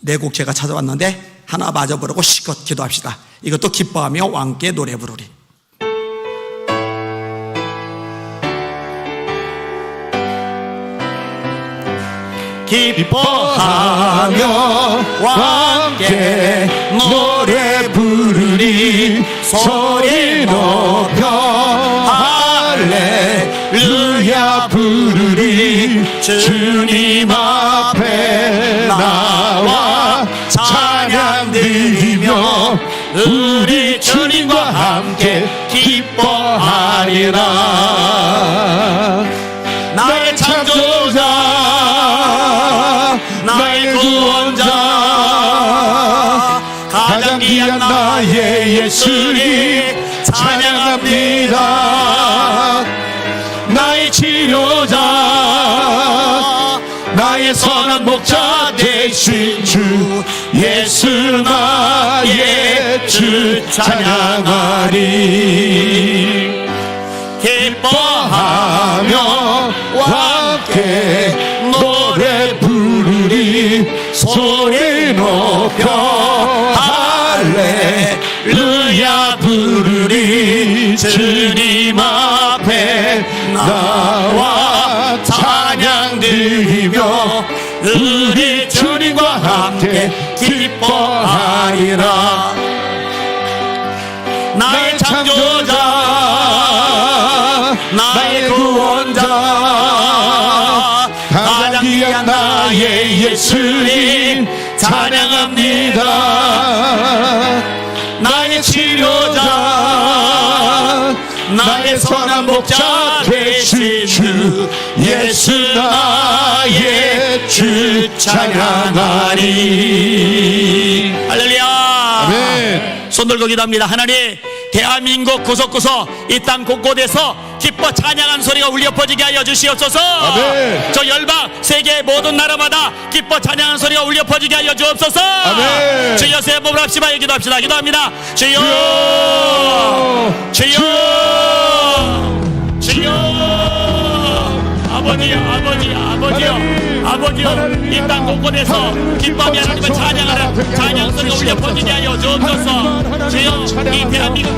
Speaker 1: 네 곡 제가 찾아왔는데 하나 마저 부르고 실컷 기도합시다. 이것도 기뻐하며 왕께 노래 부르리.
Speaker 3: 기뻐하며
Speaker 2: 왕께 노래 부르리 소리 높여 할렐루야 부르리 주님 앞에 나
Speaker 3: 우리 주님과 함께 기뻐하리라. 나의 창조자 나의 구원자 가장 귀한 나의 예수님 찬양합니다. 나의 치료자 나의 선한 목자 되신 주 예수 나의 주 찬양하리. 기뻐하며 함께 노래 부르리. 소리 높여 할렐루야 부르리. 주님 앞에 나와 찬양 드리며 우리 주님과 함께 기뻐하리라. 나의 창조자 나의 구원자 가장 귀한 나의 예수님 찬양합니다. 나의 치료자 나의 선한 목자 되신 주 예수 나의 주 찬양하리. 할렐루야.
Speaker 2: 아멘.
Speaker 3: 손 들고 기도합니다. 하나님, 대한민국 구석구석 이 땅 곳곳에서 기뻐 찬양한 소리가 울려 퍼지게 하여 주시옵소서.
Speaker 2: 아멘.
Speaker 3: 저 열방 세계 모든 나라마다 기뻐 찬양한 소리가 울려 퍼지게 하여 주옵소서.
Speaker 2: 아멘.
Speaker 3: 주여 새 몸을 합시다. 기도합시다. 기도합니다. 주여 주여 주여 아버지여 아버지여 이 땅 곳곳에서 기뻐하며 하나님을 찬양하는 찬양 소리가 울려 퍼지게 하여 주옵소서. 주여 이 대한민국